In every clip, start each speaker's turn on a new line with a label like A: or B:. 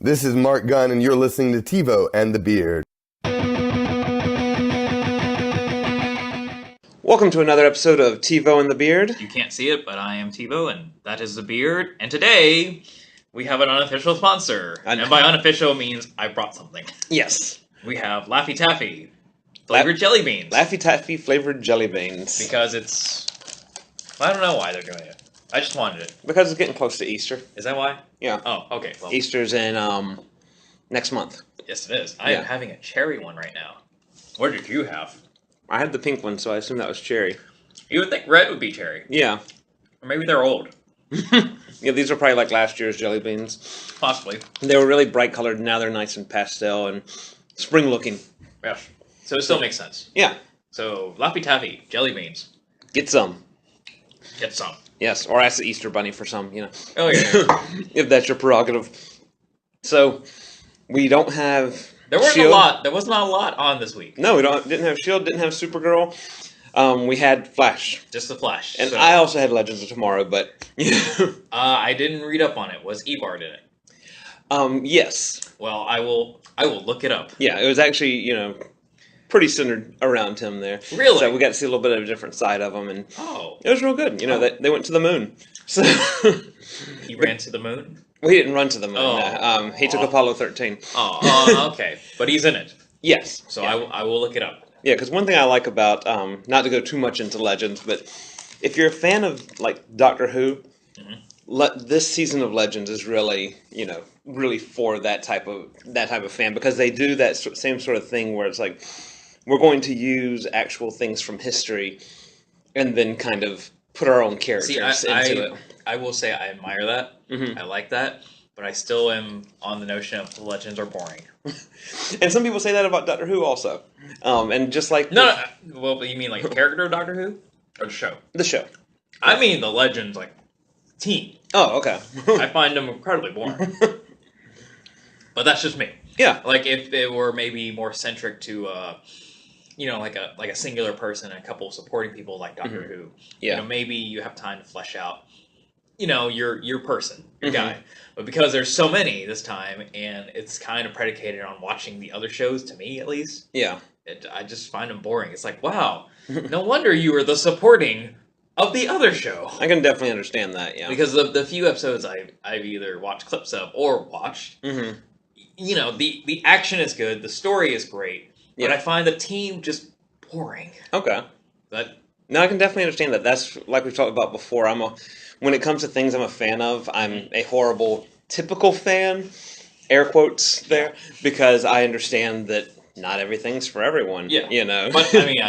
A: This is Mark Gunn, and you're listening to TeeVo and the Beard.
B: Welcome to another episode of TeeVo and the Beard.
C: You can't see it, but I am TeeVo, and that is the Beard. And today, we have an unofficial sponsor. And by unofficial means, I brought something.
B: Yes.
C: We have Laffy Taffy flavored jelly beans.
B: Laffy Taffy flavored jelly beans.
C: Because it's... I don't know why they're doing it. I just wanted it.
B: Because it's getting close to Easter.
C: Is that why?
B: Yeah.
C: Oh, okay. Well,
B: Easter's in next month.
C: yes, it is. I am having a cherry one right now. What did you have?
B: I had the pink one, so I assume that was cherry.
C: You would think red would be cherry.
B: Yeah.
C: Or maybe they're old.
B: Yeah, these are probably like last year's jelly beans.
C: Possibly.
B: They were really bright colored, and now they're nice and pastel and spring looking.
C: Yes. So it still makes sense.
B: Yeah.
C: So, Laffy Taffy jelly beans.
B: Get some.
C: Get some.
B: Yes, or ask the Easter Bunny for some,
C: Oh, yeah.
B: if that's your prerogative. So, we don't have
C: There wasn't
B: Shield.
C: a lot. There was not a lot on this week.
B: No, didn't have Shield, didn't have Supergirl. We had Flash.
C: Just the Flash.
B: And
C: so,
B: I also had Legends of Tomorrow, but...
C: I didn't read up on it. Was Ebard in it?
B: Yes.
C: Well, I will look it up.
B: Yeah, it was actually, pretty centered around him there.
C: Really?
B: So we got to see a little bit of a different side of him, and it was real good. They went to the moon. So
C: He ran to the moon?
B: Well, he didn't run to the moon.
C: Oh.
B: He took Apollo 13.
C: Oh, okay. But he's in it.
B: Yes.
C: So
B: yeah.
C: I will look it up.
B: Yeah, because one thing I like about, not to go too much into Legends, but if you're a fan of, like, Doctor Who, this season of Legends is really, really for that type of fan, because they do that same sort of thing where it's like, we're going to use actual things from history and then kind of put our own characters into it.
C: I will say I admire that.
B: Mm-hmm.
C: I like that. But I still am on the notion of the Legends are boring.
B: And some people say that about Doctor Who also. And just like...
C: No, well, you mean like the character of Doctor Who? Or the show?
B: The show.
C: I mean the Legends, like, team.
B: Oh, okay.
C: I find them incredibly boring. But that's just me.
B: Yeah.
C: Like, if they were maybe more centric to, like a singular person and a couple of supporting people like Doctor Who.
B: Yeah.
C: Maybe you have time to flesh out, your person, your guy. But because there's so many this time, and it's kind of predicated on watching the other shows, to me at least.
B: Yeah.
C: I just find them boring. It's like, wow, no wonder you were the supporting of the other show.
B: I can definitely understand that, yeah.
C: Because the few episodes I've either watched clips of or watched, the action is good, the story is great, but I find the team just boring.
B: Okay.
C: But
B: no, I can definitely understand that. That's like we've talked about before. When it comes to things I'm a fan of, I'm a horrible typical fan, air quotes there, because I understand that not everything's for everyone.
C: Yeah. But I mean,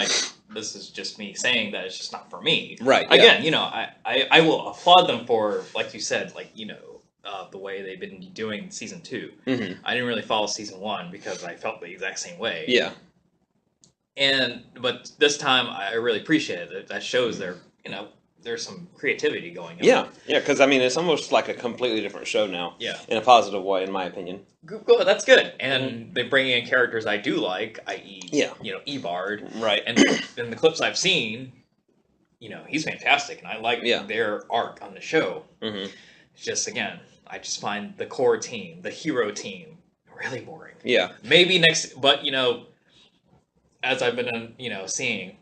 C: this is just me saying that it's just not for me.
B: Right.
C: Again, I will applaud them for, like you said, the way they've been doing season 2.
B: Mm-hmm.
C: I didn't really follow season 1 because I felt the exact same way.
B: Yeah.
C: But this time I really appreciate it. That shows there's some creativity going on.
B: Yeah, because it's almost like a completely different show now.
C: Yeah.
B: In a positive way, in my opinion.
C: Good, that's good. And they bring in characters I do like, i.e., Ebard.
B: Right.
C: And in the clips I've seen, he's fantastic, and I like their arc on the show.
B: Mm-hmm.
C: It's just, again, I just find the core team, the hero team, really boring.
B: Yeah.
C: Maybe but, as I've been, seeing,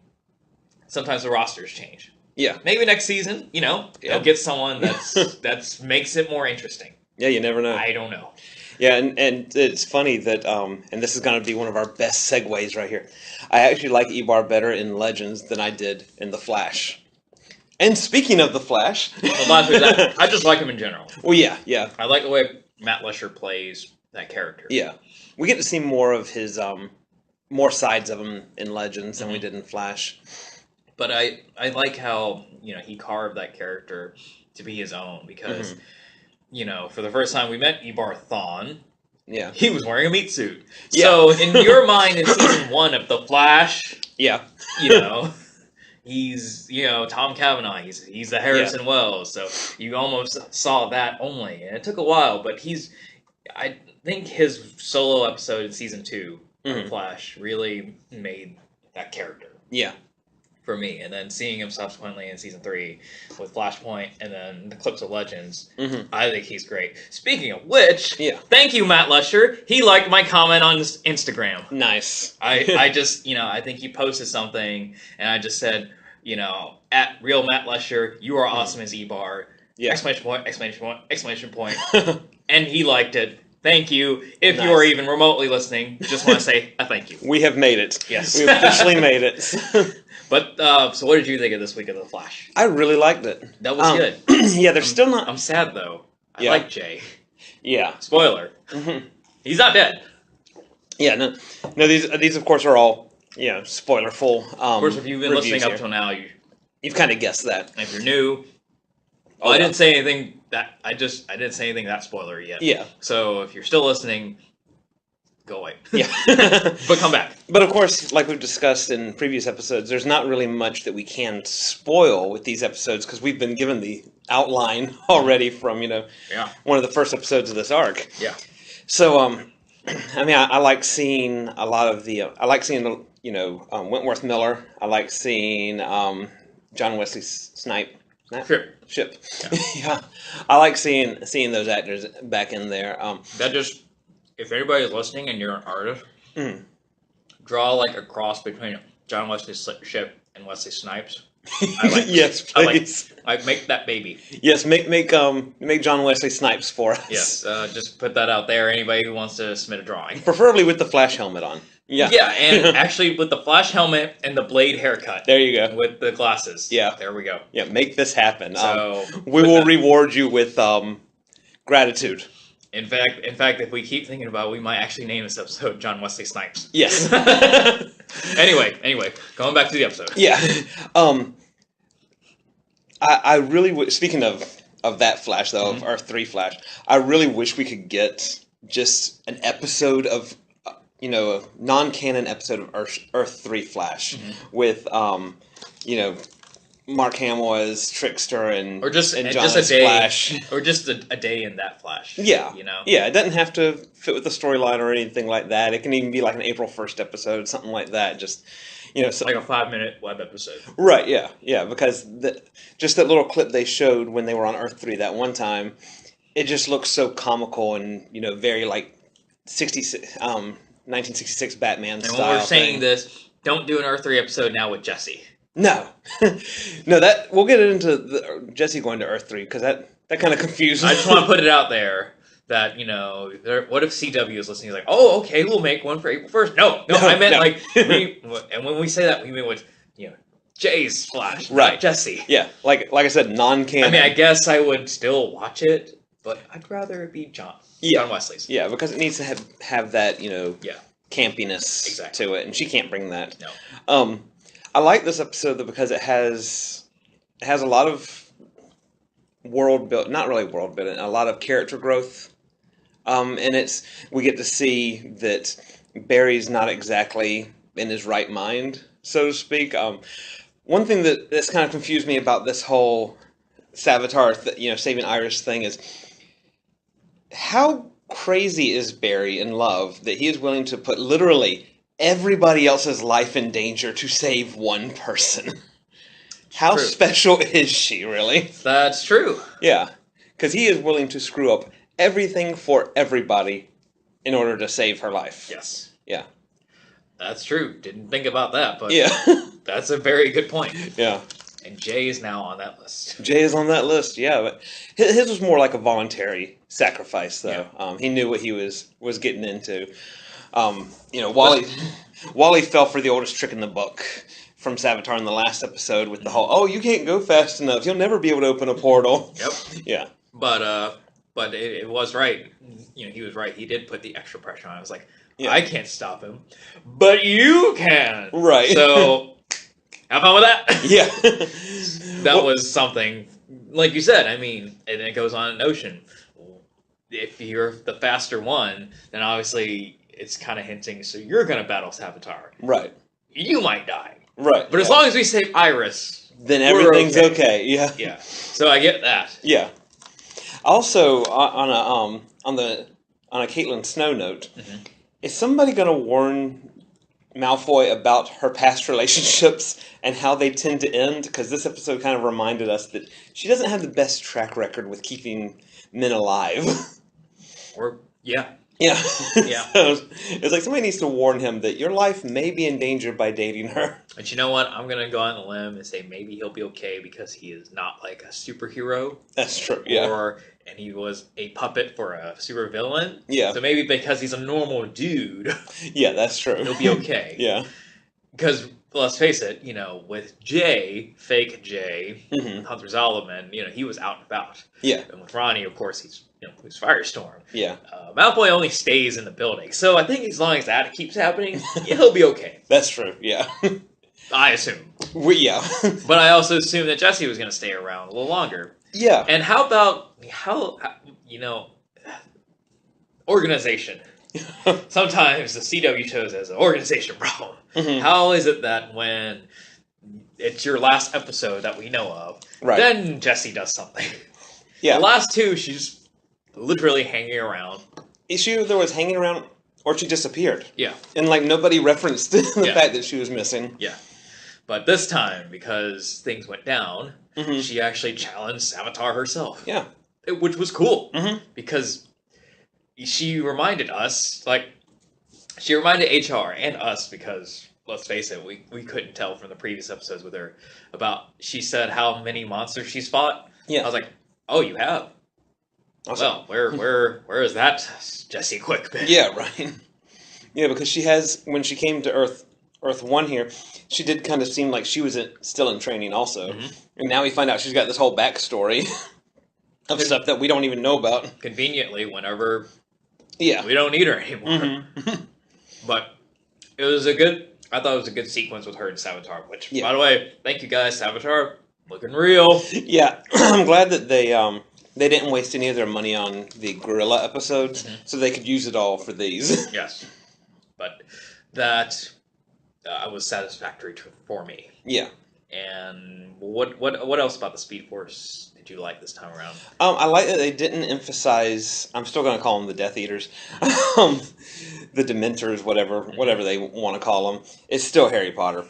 C: sometimes the rosters change.
B: Yeah.
C: Maybe next season, they'll get someone that's makes it more interesting.
B: Yeah, you never know.
C: I don't know.
B: Yeah, and it's funny that, and this is going to be one of our best segues right here. I actually like Ebar better in Legends than I did in The Flash. And speaking of The Flash...
C: I just like him in general.
B: Well, yeah.
C: I like the way Matt Lesher plays that character.
B: Yeah. We get to see more of his, more sides of him in Legends than we did in Flash.
C: But I like how, he carved that character to be his own, because, for the first time we met Ebar Thawne, he was wearing a meat suit. Yeah. So, in your mind, in season 1 of The Flash, he's, Tom Cavanaugh, he's the Harrison Wells, so you almost saw that only, and it took a while, but I think his solo episode in season 2 of The Flash really made that character.
B: Yeah.
C: for me. And then seeing him subsequently in season 3 with Flashpoint and then the clips of Legends, I think he's great. Speaking of which, thank you, Matt Lusher. He liked my comment on Instagram.
B: Nice.
C: I just, I think he posted something, and I just said, at real Matt Lusher, you are awesome as E-Bar. Yeah. Exclamation point, exclamation point, exclamation point. And he liked it. Thank you. If you are even remotely listening, just want to say a thank you.
B: We have made it.
C: Yes.
B: We officially made it.
C: But, so what did you think of this week of The Flash?
B: I really liked it.
C: That was good.
B: Yeah, they're still not...
C: I'm sad, though. I like Jay.
B: Yeah.
C: Spoiler. He's not dead.
B: Yeah, no, these of course, are all, spoiler-full
C: Of course, if you've been listening up till now,
B: you've kind of guessed that.
C: If you're new... I didn't say anything that I didn't say anything that spoilery yet.
B: Yeah.
C: So if you're still listening, go away.
B: Yeah.
C: But come back.
B: But of course, like we've discussed in previous episodes, there's not really much that we can spoil with these episodes because we've been given the outline already from, one of the first episodes of this arc.
C: Yeah.
B: So, I like seeing a lot of the Wentworth Miller. I like seeing John Wesley Snipes. Ship. Yeah. I like seeing those actors back in there.
C: If anybody's listening and you're an artist, draw like a cross between John Wesley Ship and Wesley Snipes.
B: Yes, please.
C: Make that baby.
B: Yes, make John Wesley Snipes for us.
C: Yes, just put that out there. Anybody who wants to submit a drawing,
B: preferably with the Flash helmet on. Yeah.
C: Yeah, and actually with the Flash helmet and the Blade haircut.
B: There you go.
C: With the glasses.
B: Yeah.
C: There we go.
B: Yeah, make this happen.
C: So
B: we will reward you with gratitude.
C: In fact, if we keep thinking about it, we might actually name this episode John Wesley Snipes.
B: Yes.
C: Anyway, going back to the episode.
B: Yeah. I really speaking of that Flash though, of Earth 3 Flash, I really wish we could get just an episode of a non-canon episode of Earth 3 Flash with Mark Hamill as Trickster and John
C: just a
B: as
C: day,
B: Flash,
C: or just a day in that Flash.
B: Yeah, yeah. It doesn't have to fit with the storyline or anything like that. It can even be like an April 1st episode, something like that. Just like
C: a 5-minute web episode.
B: Right? Yeah. Because just that little clip they showed when they were on Earth 3 that one time, it just looks so comical and very like 1966 Batman style.
C: And when we're saying this, don't do an Earth 3 episode now with Jesse.
B: No, that we'll get into Jesse going to Earth 3 because that kind of confuses.
C: I just want to put it out there that what if CW is listening? He's like, oh, okay, we'll make one for April 1st. No, I meant like, and when we say that, we mean with Jay's Flash, right? Not Jesse.
B: Yeah, like I said, non-canon.
C: I mean, I guess I would still watch it, but I'd rather it be John Wesley's.
B: Yeah, because it needs to have that campiness to it, and she can't bring that.
C: No.
B: I like this episode though because it has a lot of world build, not really world building, a lot of character growth. And we get to see that Barry's not exactly in his right mind, so to speak. One thing that's kind of confused me about this whole Savitar, saving Iris thing is how crazy is Barry in love that he is willing to put literally everybody else's life in danger to save one person. How special is she, really?
C: That's true.
B: Yeah, because he is willing to screw up everything for everybody in order to save her life.
C: Yes.
B: Yeah.
C: That's true. Didn't think about that, but that's a very good point.
B: Yeah.
C: And Jay is now on that list.
B: Jay is on that list, yeah. But his was more like a voluntary sacrifice, though. Yeah. He knew what he was getting into. Wally fell for the oldest trick in the book from Savitar in the last episode with the whole, you can't go fast enough. You'll never be able to open a portal.
C: Yep.
B: Yeah.
C: But it was right. He was right. He did put the extra pressure on. I was like, I can't stop him, but you can.
B: Right.
C: So have fun with that.
B: Yeah.
C: That was something, like you said, and it goes on an ocean. If you're the faster one, then obviously it's kind of hinting, so you're going to battle Savitar.
B: Right.
C: You might die.
B: Right.
C: But as long as we save Iris,
B: then everything's okay. Yeah.
C: Yeah. So I get that.
B: Yeah. Also, on a Caitlin Snow note, is somebody going to warn Malfoy about her past relationships and how they tend to end, because this episode kind of reminded us that she doesn't have the best track record with keeping men alive.
C: Yeah.
B: Yeah.
C: Yeah.
B: So it's like somebody needs to warn him that your life may be in danger by dating her.
C: But you know what? I'm going to go on a limb and say maybe he'll be okay because he is not like a superhero.
B: That's true, yeah.
C: And he was a puppet for a supervillain.
B: Yeah.
C: So maybe because he's a normal dude.
B: Yeah, that's true.
C: He'll be okay.
B: Yeah.
C: Because, let's face it, with Jay, fake Jay, Hunter Zolomon, he was out and about.
B: Yeah.
C: And with Ronnie, of course, he's Firestorm.
B: Yeah.
C: Malfoy only stays in the building. So I think as long as that keeps happening, he'll be okay.
B: That's true, yeah.
C: I assume.
B: Yeah.
C: But I also assume that Jesse was going to stay around a little longer.
B: Yeah.
C: And how about, organization? Sometimes the CW shows as an organization problem. How is it that when it's your last episode that we know of, then Jesse does something?
B: Yeah.
C: The last two, she's literally hanging around.
B: She either was hanging around or she disappeared.
C: Yeah.
B: And nobody referenced the fact that she was missing.
C: Yeah. But this time, because things went down, she actually challenged Savitar herself.
B: Yeah.
C: Which was cool. Because she reminded us, she reminded HR and us, because, let's face it, we couldn't tell from the previous episodes with her she said how many monsters she's fought.
B: Yeah.
C: I was like, oh, you have? Awesome. Well, where is that Jesse Quick been?
B: Yeah, right. Yeah, because she has, when she came to Earth 1 here, she did kind of seem like she was still in training also. And now we find out she's got this whole backstory of stuff that we don't even know about.
C: Conveniently, whenever
B: we
C: don't need her anymore. But I thought it was a good sequence with her and Savitar, which, by the way, thank you guys, Savitar, looking real.
B: Yeah, I'm glad that they didn't waste any of their money on the gorilla episodes, so they could use it all for these.
C: Yes. But that was satisfactory for me.
B: Yeah.
C: And what else about the Speed Force did you like this time around?
B: I like that they didn't emphasize, I'm still going to call them the Death Eaters, the Dementors, whatever they want to call them. It's still Harry Potter.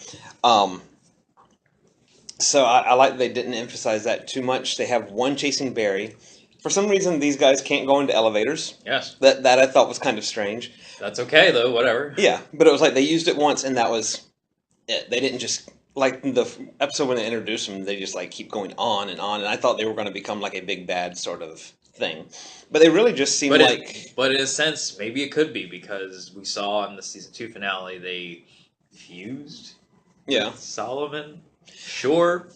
B: So I like that they didn't emphasize that too much. They have one chasing Barry. For some reason, these guys can't go into elevators.
C: Yes.
B: That I thought was kind of strange.
C: That's okay, though, whatever.
B: Yeah, but it was like they used it once, and that was it. They didn't just, like the episode when they introduced them, they just keep going on, and I thought they were going to become a big bad sort of thing. But they really just seem
C: But in a sense, maybe it could be, because we saw in the Season 2 finale, they fused with Solomon. Sure.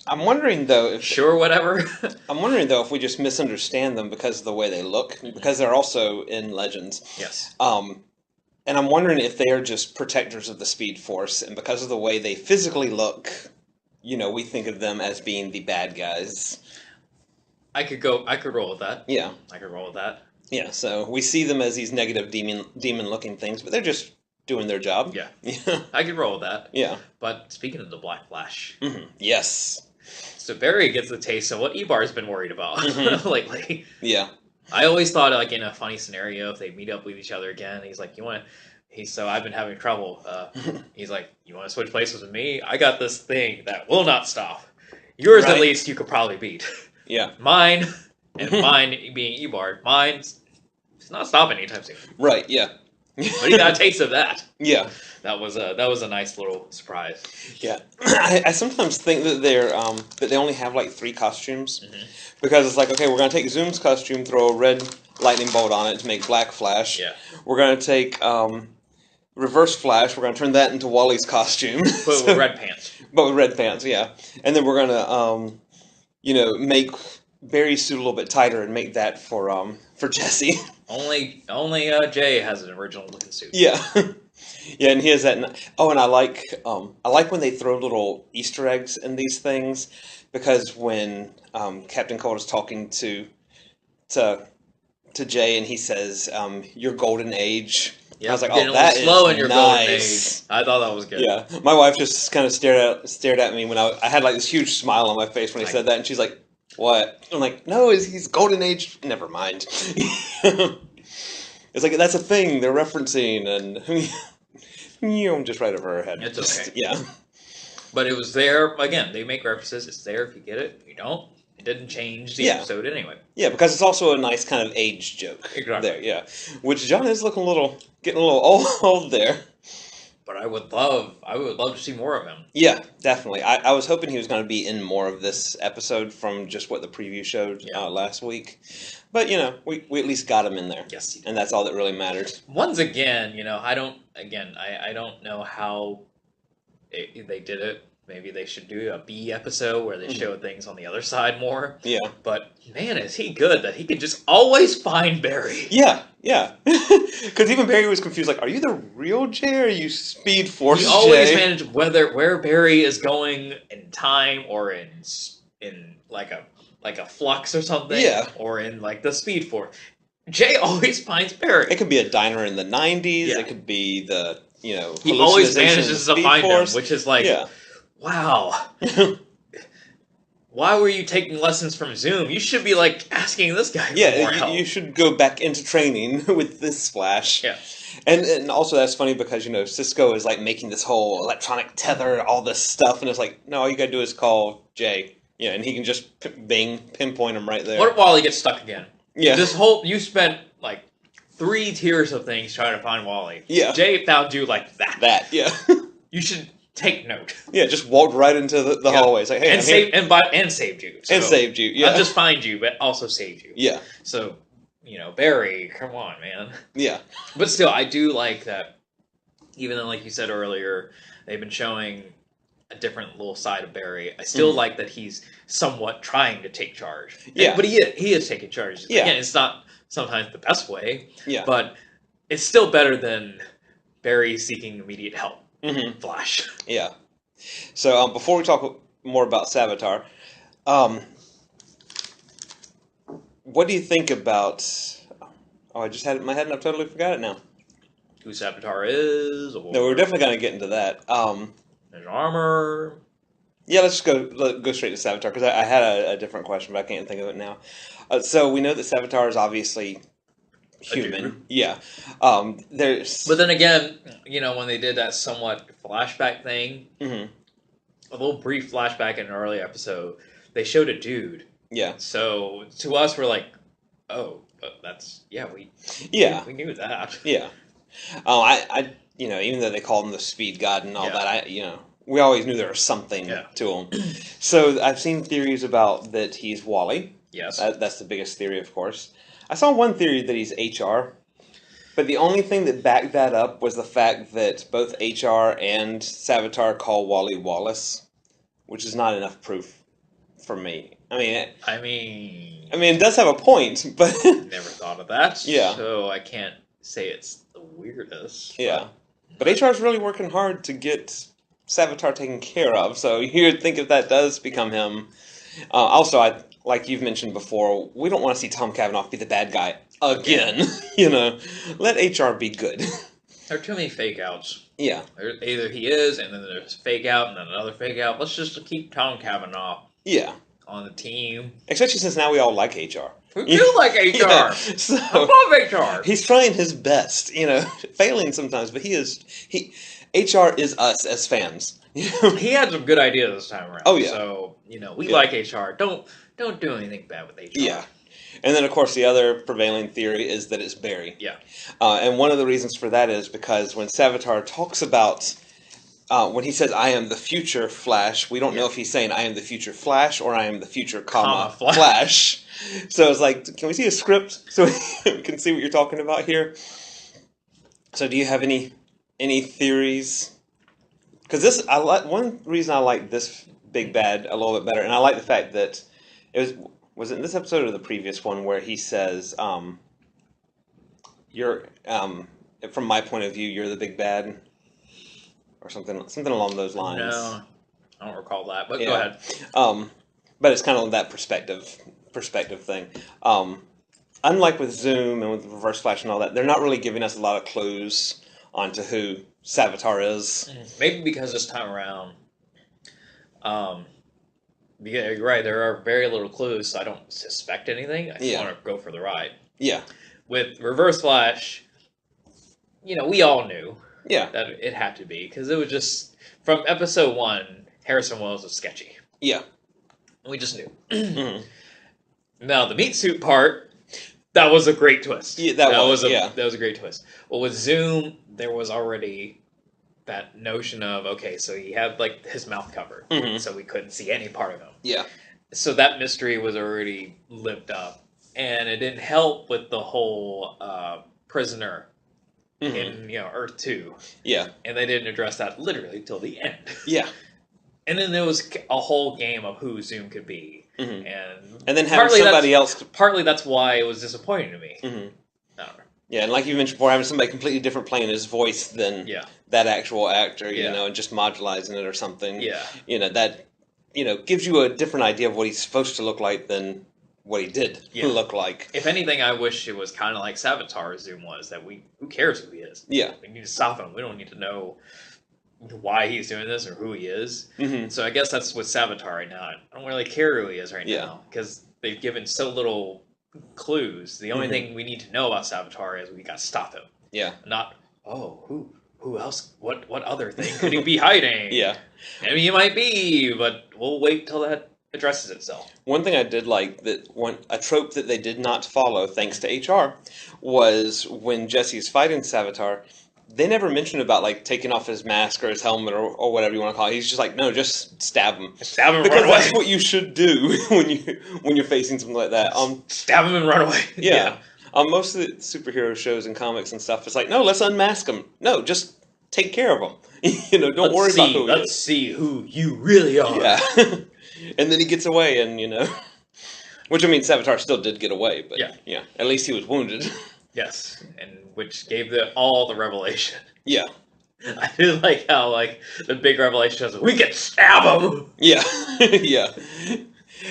B: I'm wondering though if
C: whatever.
B: I'm wondering though if we just misunderstand them because of the way they look, because they're also in Legends.
C: Yes.
B: And I'm wondering if they are just protectors of the Speed Force, and because of the way they physically look, we think of them as being the bad guys.
C: I could roll with that.
B: Yeah.
C: I could roll with that.
B: Yeah, so we see them as these negative demon-looking things, but they're just doing their job.
C: Yeah. I could roll with that.
B: Yeah.
C: But speaking of the Black Flash.
B: Yes.
C: So Barry gets a taste of what Ebar's been worried about lately.
B: Yeah.
C: I always thought, in a funny scenario, if they meet up with each other again, he's like, so I've been having trouble. He's like, you want to switch places with me? I got this thing that will not stop. Yours, at least, you could probably beat.
B: Yeah.
C: Mine, and mine being Ebar, mine's not stopping anytime soon.
B: Right, yeah.
C: But he got a taste of that.
B: Yeah.
C: That was a nice little surprise.
B: Yeah. I sometimes think that they only have 3 costumes. Because it's okay, we're going to take Zoom's costume, throw a red lightning bolt on it to make Black Flash.
C: Yeah.
B: We're going to take Reverse Flash, we're going to turn that into Wally's costume.
C: But with red pants.
B: But with red pants, yeah. And then we're going to, make Barry's suit a little bit tighter and make that for Jesse.
C: Only Jay has an original looking suit.
B: Yeah. Yeah, and he has that. Oh, and I like when they throw little Easter eggs in these things, because when Captain Cold is talking to Jay and he says, "Your golden age."
C: Yeah,
B: I was like,
C: "Oh,
B: that is
C: slow in your golden
B: nice."
C: age." I thought that was good.
B: Yeah, my wife just kind of stared at me when I had this huge smile on my face when he said that, and she's like, "What?" I'm like, "No, he's golden age." Never mind. It's that's a thing they're referencing, and just right over her head.
C: It's okay.
B: Yeah.
C: But it was there, again, they make references, it's there if you get it, if you don't, it didn't change the episode anyway.
B: Yeah, because it's also a nice kind of age joke.
C: Exactly.
B: There, yeah. Which John is getting a little old there.
C: But I would love to see more of him.
B: Yeah, definitely. I was hoping he was going to be in more of this episode from just what the preview showed last week. But, we at least got him in there.
C: Yes, he did.
B: And that's all that really matters.
C: Once again, I don't know how they did it. Maybe they should do a B episode where they show things on the other side more.
B: Yeah.
C: But, man, is he good that he can just always find Barry.
B: Yeah. Because even Barry was confused, like, are you the real Jay or are you Speed Force Jay?
C: He always managed where Barry is going in time or in like a flux or something.
B: Yeah.
C: Or in, like, the Speed Force. Jay always finds Barry.
B: It could be a diner in the 90s.
C: Yeah.
B: It could be the,
C: he always manages to find him, which is like...
B: Yeah.
C: Wow. Why were you taking lessons from Zoom? You should be, like, asking this guy for more help.
B: You should go back into training with this Flash.
C: Yeah.
B: And also that's funny because, Cisco is, like, making this whole electronic tether, all this stuff, and it's like, no, all you gotta do is call Jay. Yeah, and he can just pinpoint him right there.
C: What if Wally gets stuck again?
B: Yeah.
C: You spent, like, 3 tiers of things trying to find Wally.
B: Yeah.
C: Jay found you like that.
B: Yeah.
C: You should... take note.
B: Yeah, just walked right into the hallway. It's like, hey,
C: and saved you. So
B: and saved you. Yeah,
C: not just find you, but also saved you.
B: Yeah.
C: So, Barry, come on, man.
B: Yeah.
C: But still, I do like that. Even though, like you said earlier, they've been showing a different little side of Barry. I still like that he's somewhat trying to take charge.
B: Yeah.
C: But he is taking charge.
B: Yeah.
C: Again, it's not sometimes the best way.
B: Yeah.
C: But it's still better than Barry seeking immediate help. Flash. Yeah.
B: So before we talk more about Savitar, what do you think about... Oh, I just had it in my head and I totally forgot it now.
C: Who Savitar is? Or...
B: No, we're definitely going to get into that.
C: His armor.
B: Yeah, let's go straight to Savitar because I had a different question, but I can't think of it now. So we know that Savitar is obviously... human. Yeah. There's...
C: But then again, when they did that somewhat flashback thing, a little brief flashback in an early episode, they showed a dude.
B: Yeah.
C: So to us, we're like, oh, but that's... we knew that.
B: Yeah. I even though they called him the Speed God and all that, we always knew there was something to him. So I've seen theories about that he's Wally.
C: Yes.
B: That's the biggest theory, of course. I saw one theory that he's HR, but the only thing that backed that up was the fact that both HR and Savitar call Wally Wallace, which is not enough proof for me. I mean, it does have a point, but
C: never thought of that.
B: Yeah.
C: So I can't say it's the weirdest.
B: Yeah, but HR is really working hard to get Savitar taken care of. So you would think if that does become him. Also, like you've mentioned before, we don't want to see Tom Cavanaugh be the bad guy again. Let HR be good.
C: There are too many fake outs.
B: Yeah.
C: Either he is, and then there's fake out, and then another fake out. Let's just keep Tom Cavanaugh on the team.
B: Especially since now we all like HR.
C: We do like HR. Yeah.
B: So,
C: I love HR.
B: He's trying his best, failing sometimes, but HR is us as fans.
C: He had some good ideas this time around.
B: Oh, yeah.
C: So, we like HR. Don't do anything bad with HR.
B: Yeah. And then, of course, the other prevailing theory is that it's Barry.
C: Yeah.
B: And one of the reasons for that is because when Savitar talks about, when he says, I am the future Flash, we don't know if he's saying, I am the future Flash or I am the future, Flash. So it's like, can we see a script so we can see what you're talking about here? So do you have any theories? Because one reason I like this Big Bad a little bit better, and I like the fact that was it in this episode or the previous one where he says, "You're from my point of view, you're the Big Bad," or something along those lines.
C: No, I don't recall that. But go ahead.
B: But it's kind of that perspective thing. Unlike with Zoom and with Reverse Flash and all that, they're not really giving us a lot of clues onto who Savitar is.
C: Maybe because this time around, yeah, you're right, there are very little clues, so I don't suspect anything. I just want to go for the ride.
B: Yeah.
C: With Reverse Flash, we all knew.
B: Yeah.
C: That it had to be, because it was just, from episode 1, Harrison Wells was sketchy.
B: Yeah.
C: We just knew. Now, the meat suit part, that was a great twist.
B: Yeah, that was
C: a great twist. Well, with Zoom, there was already that notion of, okay, so he had, like, his mouth covered, so we couldn't see any part of him.
B: Yeah.
C: So that mystery was already lived up. And it didn't help with the whole prisoner in Earth 2.
B: Yeah.
C: And they didn't address that literally till the end.
B: Yeah.
C: And then there was a whole game of who Zoom could be.
B: And
C: And
B: then having somebody else...
C: Partly that's why it was disappointing to me. I don't know.
B: Yeah, and like you mentioned before, having somebody completely different playing his voice than that actual actor, you know, and just modularizing it or something.
C: Yeah.
B: You know, that, gives you a different idea of what he's supposed to look like than what he did look like.
C: If anything, I wish it was kind of like Savitar Zoom was, that who cares who he is?
B: Yeah.
C: We need to stop him. We don't need to know why he's doing this or who he is. So I guess that's with Savitar right now. I don't really care who he is right now, because they've given so little clues. The only thing we need to know about Savitar is we got to stop him.
B: Yeah.
C: Not, who else? What other thing could he be hiding?
B: Yeah.
C: I mean, he might be, but we'll wait till that addresses itself.
B: One thing I did like, a trope that they did not follow, thanks to HR, was when Jesse's fighting Savitar, they never mentioned about, like, taking off his mask or his helmet or whatever you want to call it. He's just like, no, just stab him.
C: Stab him and
B: because
C: run away.
B: That's what you should do when you're facing something like that.
C: Stab him and run away.
B: Yeah. On most of the superhero shows and comics and stuff, it's like, no, let's unmask him. No, just take care of him. Don't worry about who he is.
C: Let's see who you really are.
B: Yeah. And then he gets away, and, which, I mean, Savitar still did get away, but, yeah, at least he was wounded.
C: Yes, and which gave all the revelation.
B: Yeah.
C: I did like how, like, the big revelation was, we can stab him!
B: Yeah. Yeah.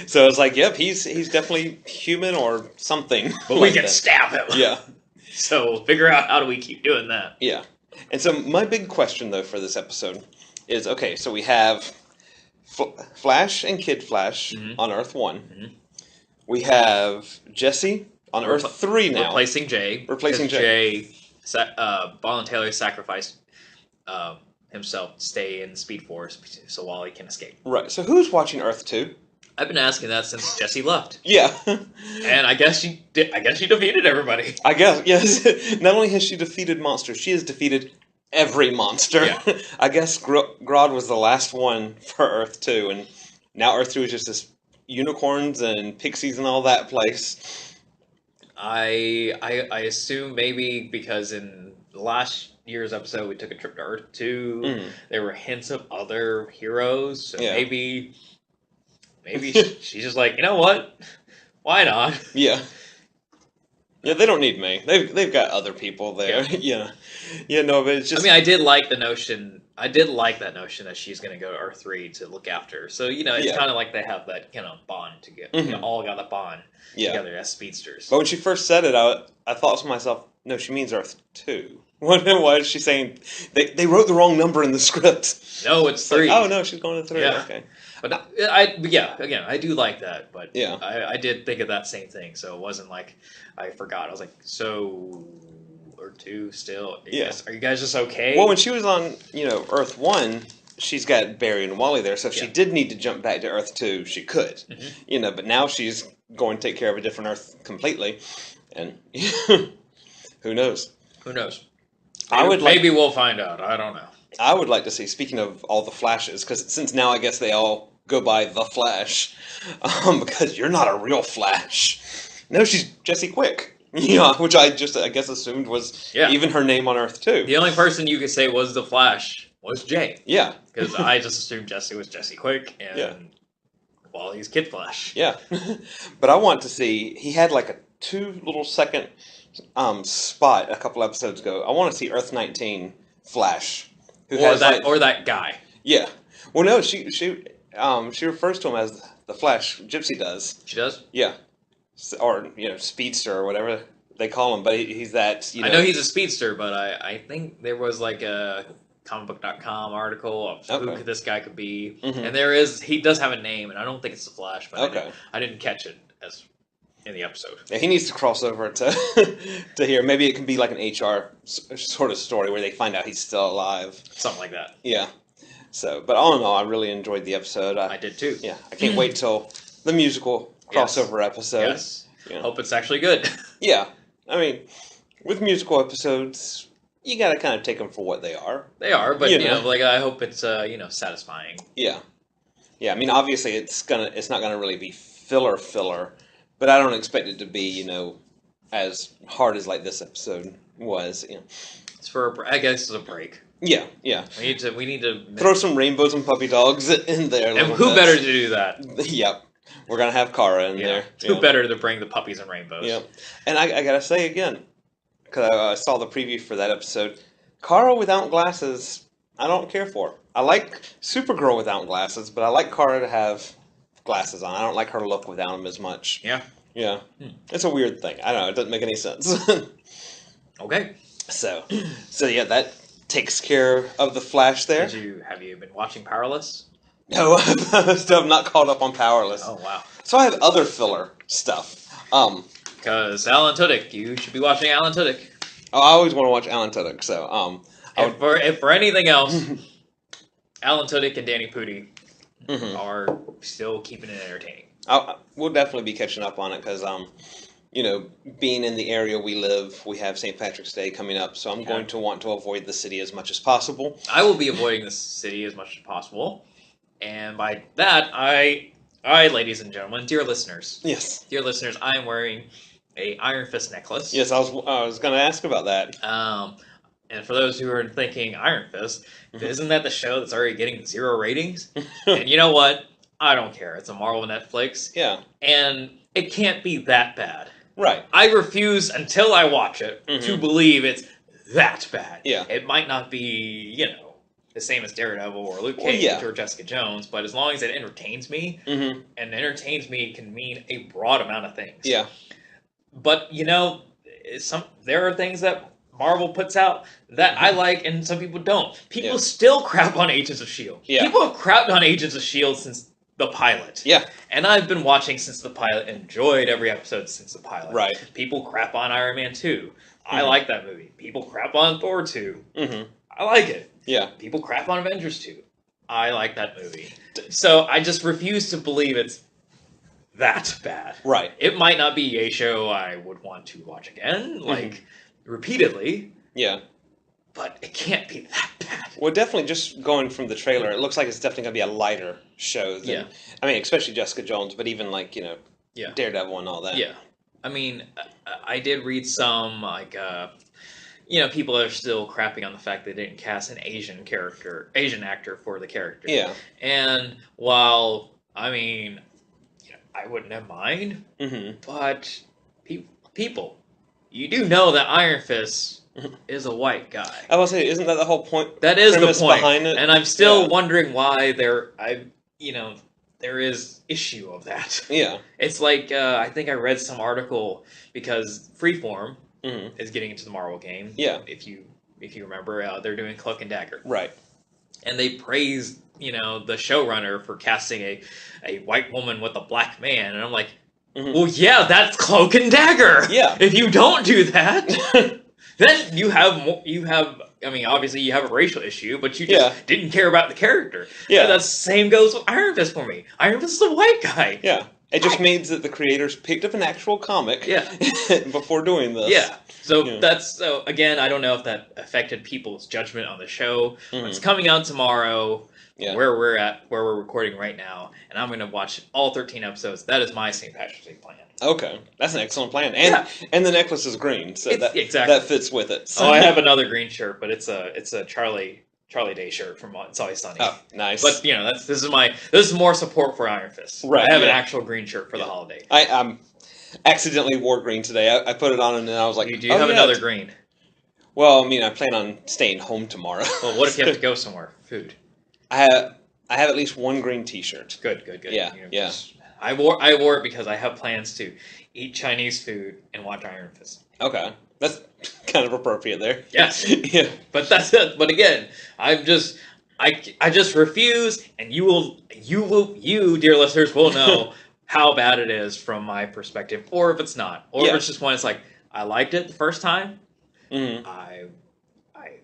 B: So it's like, yep, he's definitely human or something.
C: But we can stab him!
B: Yeah.
C: So we'll figure out how do we keep doing that.
B: Yeah. And so my big question, though, for this episode is, okay, so we have Flash and Kid Flash on Earth 1. We have Jesse on Earth 3 now.
C: Replacing Jay. Jay voluntarily sacrificed himself to stay in Speed Force so Wally can escape.
B: Right. So who's watching Earth 2?
C: I've been asking that since Jesse left.
B: Yeah.
C: And I guess she defeated everybody.
B: I guess, yes. Not only has she defeated monsters, she has defeated every monster.
C: Yeah.
B: I guess Grodd was the last one for Earth 2, and now Earth 2 is just this unicorns and pixies and all that place.
C: I assume maybe because in last year's episode we took a trip to Earth 2, there were hints of other heroes, so maybe she's just like, you know what? Why not?
B: Yeah. Yeah, they don't need me. They've got other people there. Yeah. Yeah, no, but it's just...
C: I mean, I did like that notion that she's going to go to Earth 3 to look after her. So, it's kind of like they have that, bond together. All got a bond together as speedsters.
B: But when she first said it, I thought to myself, no, she means Earth 2. Why is she saying... They wrote the wrong number in the script.
C: No, it's 3.
B: Like, oh, no, she's going to 3.
C: Yeah.
B: Okay.
C: But again, I do like that. But
B: yeah.
C: I did think of that same thing. So it wasn't like I forgot. I was like, so... or 2 still. Are you guys just okay?
B: Well, when she was on, Earth 1, she's got Barry and Wally there, so if she did need to jump back to Earth 2, she could. But now she's going to take care of a different Earth completely, and who knows?
C: Who knows?
B: Maybe
C: we'll find out. I don't know.
B: I would like to see, speaking of all the Flashes, because since now I guess they all go by the Flash, because you're not a real Flash. No, she's Jessie Quick. Yeah, which I guess assumed was even her name on Earth 2.
C: The only person you could say was the Flash was Jay.
B: Yeah.
C: Because I just assumed Jesse was Jessie Quick, and Wally's Kid Flash.
B: Yeah. But I want to see, he had like a 2 little second spot a couple episodes ago. I want to see Earth 19 Flash.
C: Or that guy.
B: Yeah. Well, no, she refers to him as the Flash. Gypsy does.
C: She does?
B: Yeah. Or, speedster or whatever they call him, but he's that,
C: I know he's a speedster, but I think there was like a comicbook.com article of who this guy could be. And he does have a name, and I don't think it's the Flash, but I didn't catch it as in the episode.
B: Yeah, he needs to cross over to to here. Maybe it can be like an HR sort of story where they find out he's still alive.
C: Something like that.
B: Yeah. So, but all in all, I really enjoyed the episode.
C: I did too.
B: Yeah, I can't wait till the musical crossover episode.
C: Yes.
B: Yeah.
C: Hope it's actually good.
B: Yeah. I mean, with musical episodes, you got to kind of take them for what they are.
C: They are, but you know, like I hope it's satisfying.
B: Yeah. Yeah, I mean, obviously it's not gonna really be filler, but I don't expect it to be, as hard as like this episode was.
C: It's I guess it's a break.
B: Yeah.
C: We need to
B: Throw some rainbows and puppy dogs in there.
C: And who better to do that?
B: Yep. We're gonna have Kara in there.
C: Who better to bring the puppies and rainbows?
B: Yep. And I gotta say again, because I saw the preview for that episode, Kara without glasses, I don't care for. I like Supergirl without glasses, but I like Kara to have glasses on. I don't like her to look without them as much.
C: Yeah.
B: Yeah. It's a weird thing. I don't know. It doesn't make any sense.
C: Okay.
B: So yeah, that takes care of the Flash there.
C: Have you been watching Powerless?
B: No, still have not caught up on Powerless.
C: Oh, wow. So
B: I have other filler stuff.
C: Because Alan Tudyk, you should be watching Alan Tudyk.
B: I always want to watch Alan Tudyk, so
C: if for anything else, Alan Tudyk and Danny Pudi are still keeping it entertaining.
B: We'll definitely be catching up on it because, being in the area we live, we have St. Patrick's Day coming up, so I'm going to want to avoid the city as much as possible.
C: I will be avoiding the city as much as possible, and by that, I, ladies and gentlemen, dear listeners, I am wearing a Iron Fist necklace.
B: Yes, I was going to ask about that.
C: And for those who are thinking Iron Fist, isn't that the show that's already getting 0 ratings? And you know what? I don't care. It's a Marvel Netflix.
B: Yeah. And
C: it can't be that bad.
B: Right.
C: I refuse, until I watch it, to believe it's that bad.
B: Yeah.
C: It might not be, the same as Daredevil or Luke Cage or Jessica Jones, but as long as it entertains me, and entertains me can mean a broad amount of things.
B: Yeah.
C: But, there are things that Marvel puts out that I like and some people don't. People still crap on Agents of S.H.I.E.L.D.
B: Yeah.
C: People have crapped on Agents of S.H.I.E.L.D. since the pilot.
B: Yeah.
C: And I've been watching since the pilot, enjoyed every episode since the pilot.
B: Right.
C: People crap on Iron Man 2. I like that movie. People crap on Thor 2. I like it.
B: Yeah.
C: People crap on Avengers 2. I like that movie. So I just refuse to believe it's that bad.
B: Right.
C: It might not be a show I would want to watch again, repeatedly.
B: Yeah.
C: But it can't be that bad.
B: Well, definitely just going from the trailer, it looks like it's definitely going to be a lighter show than, I mean, especially Jessica Jones, but even Daredevil and all that.
C: Yeah. I mean, I did read some, people are still crapping on the fact they didn't cast an Asian actor for the character.
B: Yeah.
C: And while, I wouldn't have mind, but people, you do know that Iron Fist is a white guy.
B: I was say, isn't that the whole point?
C: That is the point
B: behind it?
C: And I'm still wondering why there is issue of that.
B: Yeah.
C: It's like, I think I read some article because Freeform is getting into the Marvel game.
B: Yeah.
C: If you remember, they're doing Cloak and Dagger.
B: Right.
C: And they praised, the showrunner for casting a white woman with a black man. And I'm like, well, yeah, that's Cloak and Dagger.
B: Yeah.
C: If you don't do that, then you have obviously you have a racial issue, but you just didn't care about the character.
B: Yeah.
C: And the same goes with Iron Fist for me. Iron Fist is a white guy.
B: Yeah. It just means that the creators picked up an actual comic before doing this.
C: Yeah. So again, I don't know if that affected people's judgment on the show. It's coming out tomorrow.
B: Yeah.
C: Where we're recording right now, and I'm going to watch all 13 episodes. That is my St. Patrick's Day plan.
B: Okay, that's an excellent plan, and the necklace is green, so that fits with it. So.
C: Oh, I have another green shirt, but it's a Charlie Day shirt from It's Always Sunny.
B: Oh, nice.
C: But this is more support for Iron Fist.
B: Right.
C: I have an actual green shirt for the holiday.
B: I accidentally wore green today. I put it on and then I was like,
C: do you have another green?
B: Well, I plan on staying home tomorrow.
C: Well, what if you have to go somewhere? Food.
B: I have at least one green T-shirt.
C: Good.
B: Yeah.
C: I wore it because I have plans to eat Chinese food and watch Iron Fist.
B: Okay, that's kind of appropriate there.
C: Yes.
B: Yeah.
C: But that's it. But again, I just refuse, and you, dear listeners, will know how bad it is from my perspective, or if it's not, or if it's just one. It's like I liked it the first time. I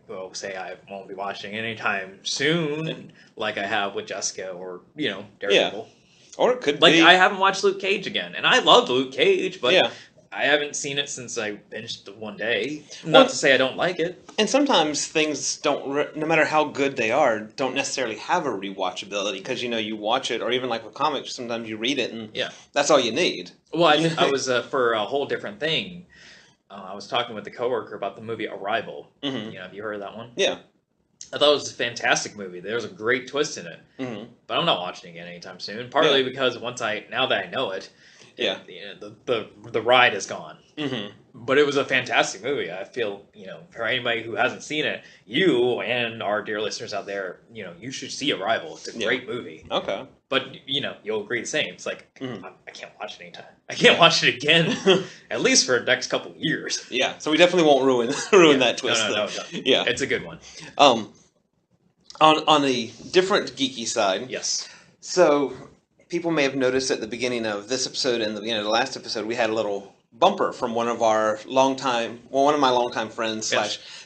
C: will say I won't be watching anytime soon, like I have with Jessica or Daredevil.
B: Or it could
C: be
B: like
C: I haven't watched Luke Cage again, and I loved Luke Cage, but I haven't seen it since I binged it one day. Not to say I don't like it.
B: And sometimes things don't, no matter how good they are, don't necessarily have a rewatchability because you watch it, or even like with comics, sometimes you read it and that's all you need.
C: Well, I was for a whole different thing. I was talking with a coworker about the movie Arrival. Have you heard of that one?
B: Yeah.
C: I thought it was a fantastic movie. There was a great twist in it. But I'm not watching it again anytime soon. Partly because now that I know it, the ride is gone. But it was a fantastic movie. I feel, for anybody who hasn't seen it, you and our dear listeners out there, you should see Arrival. It's a great movie.
B: Okay.
C: But, you'll agree the same. It's like, I can't watch it anytime. I can't watch it again, at least for the next couple of years.
B: Yeah, so we definitely won't ruin that twist.
C: No. Yeah. It's a good one.
B: On a different geeky side.
C: Yes.
B: So people may have noticed at the beginning of this episode and the beginning of the last episode, we had a little bumper from one of my longtime friends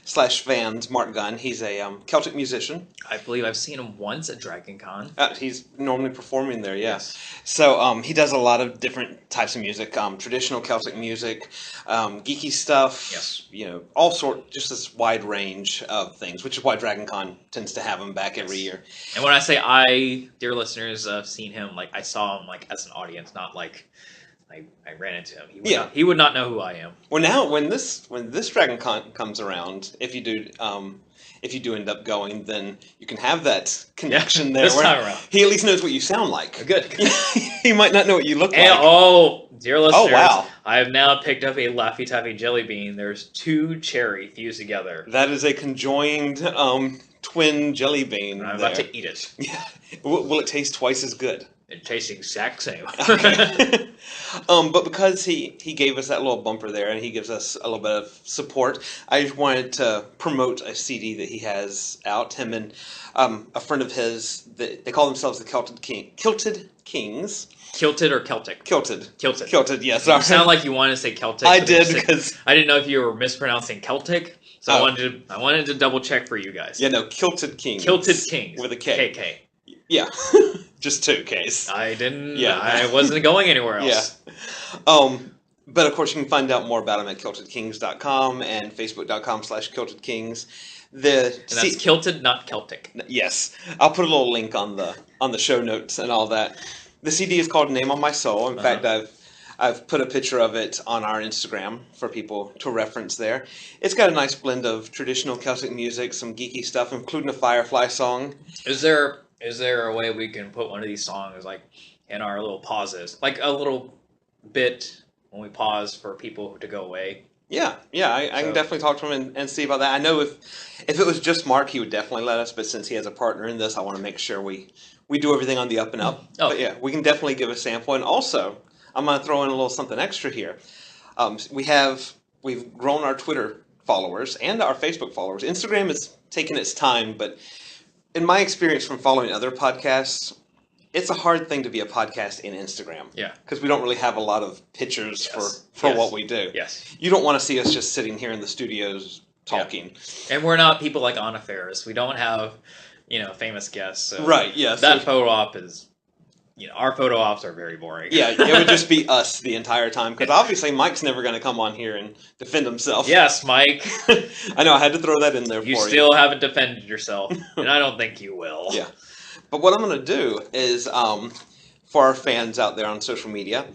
B: slash fans, Mark Gunn. He's a Celtic musician.
C: I believe I've seen him once at Dragon Con.
B: He's normally performing there, yes. So he does a lot of different types of music, traditional Celtic music, geeky stuff, all sorts, just this wide range of things, which is why Dragon Con tends to have him back every year.
C: And when I say dear listeners, I've seen him, like I saw him like as an audience, not like I ran into him. He would not know who I am.
B: Well, now when this Dragon Con comes around, if you do end up going, then you can have that connection there.
C: This time around,
B: he at least knows what you sound like.
C: Good.
B: He might not know what you look like.
C: Oh, dear listeners!
B: Oh, wow!
C: I have now picked up a Laffy Taffy jelly bean. There's 2 cherry fused together.
B: That is a conjoined twin jelly bean.
C: I'm about to eat it.
B: Yeah. Will it taste twice as good?
C: It tastes the exact same.
B: Okay. But because he gave us that little bumper there and he gives us a little bit of support, I just wanted to promote a CD that he has out. Him and a friend of his, they call themselves the Kilted Kings.
C: Kilted or Celtic?
B: Kilted, yes.
C: You sound like you wanted to say Celtic.
B: I did because
C: I didn't know if you were mispronouncing Celtic. So I wanted to double check for you guys.
B: Yeah, no, Kilted Kings.
C: Kilted Kings.
B: With a K.
C: KK.
B: Yeah. Just 2 Ks.
C: I didn't. Yeah. I wasn't going anywhere else.
B: Yeah. But of course, you can find out more about them at kiltedkings.com and facebook.com/kiltedkings.
C: And that's kilted, not Celtic.
B: Yes. I'll put a little link on the show notes and all that. The CD is called Name on My Soul. In fact, I've put a picture of it on our Instagram for people to reference there. It's got a nice blend of traditional Celtic music, some geeky stuff, including a Firefly song.
C: Is there a way we can put one of these songs like in our little pauses, like a little bit when we pause for people to go away?
B: Yeah, I can definitely talk to him and see about that. I know if it was just Mark, he would definitely let us, but since he has a partner in this, I want to make sure we do everything on the up and up.
C: Oh.
B: But yeah, we can definitely give a sample. And also, I'm going to throw in a little something extra here. We've grown our Twitter followers and our Facebook followers. Instagram is taking its time, but in my experience from following other podcasts, it's a hard thing to be a podcast in Instagram.
C: Yeah.
B: Because we don't really have a lot of pictures for what we do.
C: Yes.
B: You don't want to see us just sitting here in the studios talking.
C: Yeah. And we're not people like Anna Faris. We don't have, famous guests. So
B: right, yes.
C: That photo op is, our photo ops are very boring.
B: Yeah, it would just be us the entire time. Because obviously Mike's never going to come on here and defend himself.
C: Yes, Mike.
B: I know, I had to throw that in there for you.
C: You still haven't defended yourself. And I don't think you will.
B: Yeah. But what I'm going to do is, for our fans out there on social media,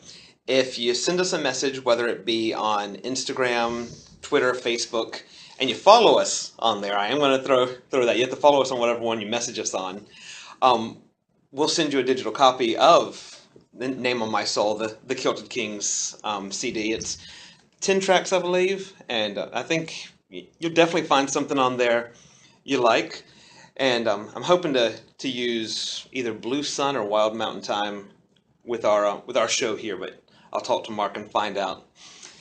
B: if you send us a message, whether it be on Instagram, Twitter, Facebook, and you follow us on there, I am going to throw that. You have to follow us on whatever one you message us on. We'll send you a digital copy of the Name on My Soul, the Kilted Kings CD. It's 10 tracks, I believe, and I think you'll definitely find something on there you like. And I'm hoping to use either Blue Sun or Wild Mountain Time with our show here, but I'll talk to Mark and find out.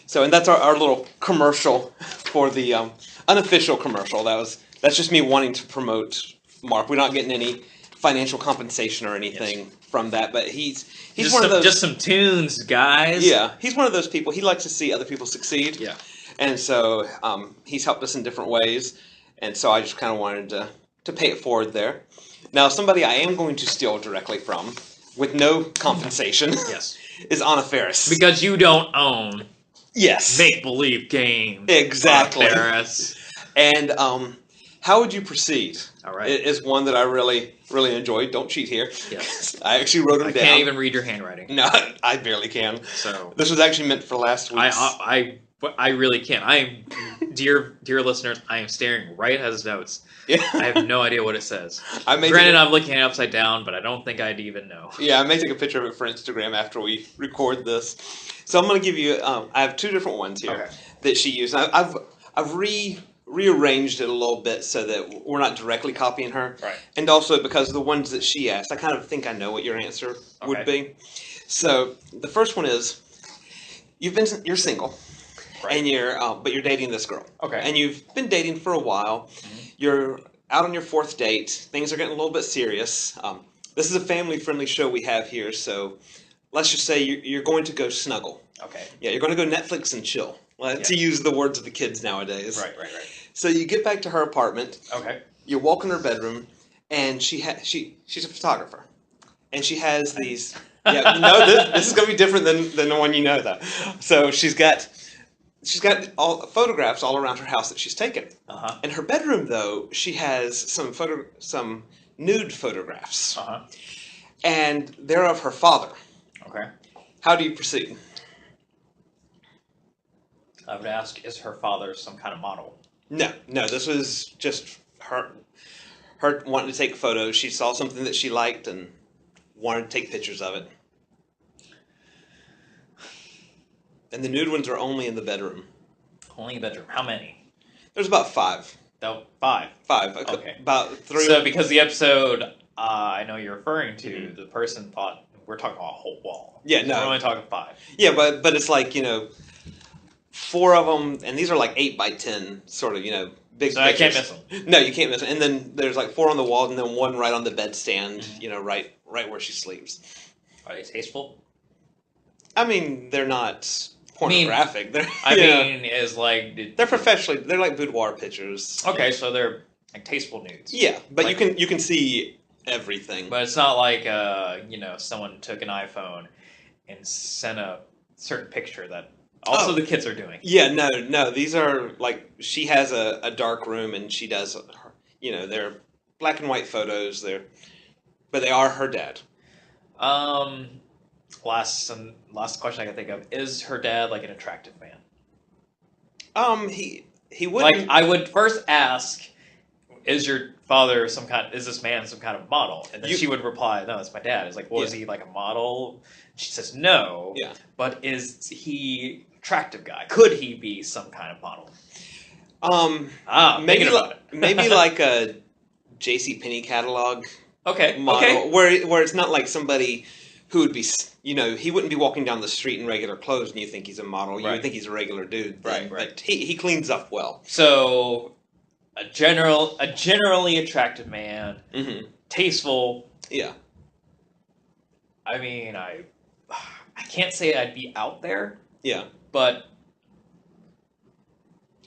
B: So, and that's our little commercial for the unofficial commercial. That's just me wanting to promote Mark. We're not getting any financial compensation or anything from that, but he's
C: just
B: one of those,
C: just some tunes, guys.
B: Yeah, he's one of those people. He likes to see other people succeed.
C: Yeah,
B: and so he's helped us in different ways, and so I just kind of wanted to pay it forward there. Now, somebody I am going to steal directly from, with no compensation,
C: yes,
B: is Anna Faris.
C: because you don't own
B: make
C: believe games.
B: Exactly.
C: Anna Faris.
B: And how would you proceed?
C: All right,
B: It is one that I really enjoyed. Don't cheat here.
C: Yes.
B: I actually wrote them
C: I
B: down.
C: can't even read your handwriting.
B: No, I barely can.
C: So
B: this was actually meant for last week.
C: I really can't. I am, dear listeners, I am staring right at his notes.
B: Yeah.
C: I have no idea what it says.
B: Granted,
C: I'm looking at it upside down, but I don't think I'd even know.
B: Yeah, I may take a picture of it for Instagram after we record this. So I'm going to give you. I have two different ones here that she used. I've rearranged it a little bit so that we're not directly copying her.
C: Right.
B: And also because the ones that she asked, I kind of think I know what your answer would be. So the first one is, you're single. Right. And but you're dating this girl.
C: Okay.
B: And you've been dating for a while. Mm-hmm. You're out on your fourth date. Things are getting a little bit serious. This is a family-friendly show we have here, so let's just say you're going to go snuggle.
C: Okay.
B: Yeah, you're going to go Netflix and chill. To use the words of the kids nowadays.
C: Right.
B: So you get back to her apartment.
C: Okay.
B: You walk in her bedroom, and she's a photographer, and she has these. Yeah, no, this is going to be different than the one you know though. So she's got all photographs all around her house that she's taken.
C: Uh-huh.
B: In her bedroom, though, she has some nude photographs.
C: Uh-huh.
B: And they're of her father.
C: Okay.
B: How do you proceed?
C: I would ask, is her father some kind of model?
B: No. This was just her wanting to take photos. She saw something that she liked and wanted to take pictures of it. And the nude ones are only in the bedroom.
C: Only in the bedroom. How many?
B: There's about 5.
C: No, 5.
B: 5.
C: Okay.
B: About 3.
C: So because the episode I know you're referring to, the person thought we're talking about a whole wall.
B: Yeah, no.
C: We're only talking 5.
B: Yeah, but it's like, 4 of them, and these are like 8 by 10, sort of, big.
C: So pictures. I can't miss them.
B: No, you can't miss them. And then there's like 4 on the wall, and then 1 right on the bedstand, right where she sleeps.
C: Are they tasteful?
B: I mean, they're not pornographic. They're professionally. They're like boudoir pictures.
C: Okay, so they're like tasteful nudes.
B: Yeah, but you can see everything.
C: But it's not like someone took an iPhone and sent a certain picture that also the kids are doing.
B: Yeah, no. These are like, she has a dark room and she does. They're black and white photos. But they are her dad.
C: Last question I can think of, is her dad like an attractive man?
B: He wouldn't.
C: Like, I would first ask, is your father is this man some kind of model? And then she would reply, no, it's my dad. It's like, well, is he like a model? She says no.
B: Yeah.
C: But is he attractive guy? Could he be some kind of model?
B: Maybe like a JCPenney catalog.
C: Okay.
B: Model, where it's not like somebody who would be, he wouldn't be walking down the street in regular clothes and you think he's a model. You would think he's a regular dude. Then. Right. But he cleans up well.
C: So a generally attractive man, tasteful.
B: Yeah.
C: I mean, I can't say I'd be out there.
B: Yeah.
C: But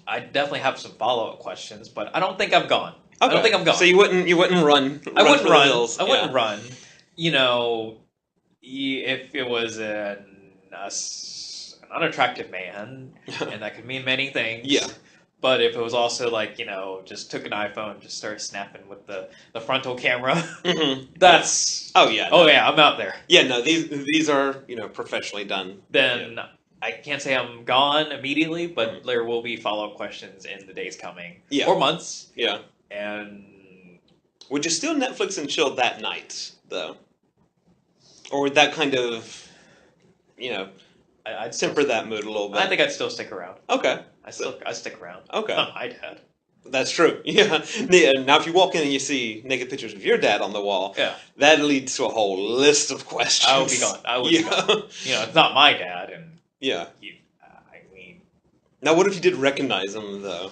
C: I definitely have some follow-up questions, but I don't think I'm gone. Okay. I don't think I'm gone.
B: So you wouldn't run.
C: I wouldn't run. I wouldn't run. If it was an unattractive man, and that could mean many things.
B: Yeah.
C: But if it was also like, just took an iPhone, just started snapping with the frontal camera, that's...
B: Oh, yeah.
C: No. Oh, yeah, I'm out there.
B: Yeah, no, these are, professionally done.
C: Then I can't say I'm gone immediately, but there will be follow-up questions in the days coming.
B: Yeah.
C: Or months.
B: Yeah.
C: And...
B: Would you still Netflix and chill that night, though? Or would that kind of, I'd temper that mood a little bit?
C: I think I'd still stick around.
B: Okay.
C: I'd stick around.
B: Okay.
C: Not my dad.
B: That's true. Yeah. Now, if you walk in and you see naked pictures of your dad on the wall, that leads to a whole list of questions.
C: I would be gone. I would be gone. It's not my dad, and
B: now, what if you did recognize him, though?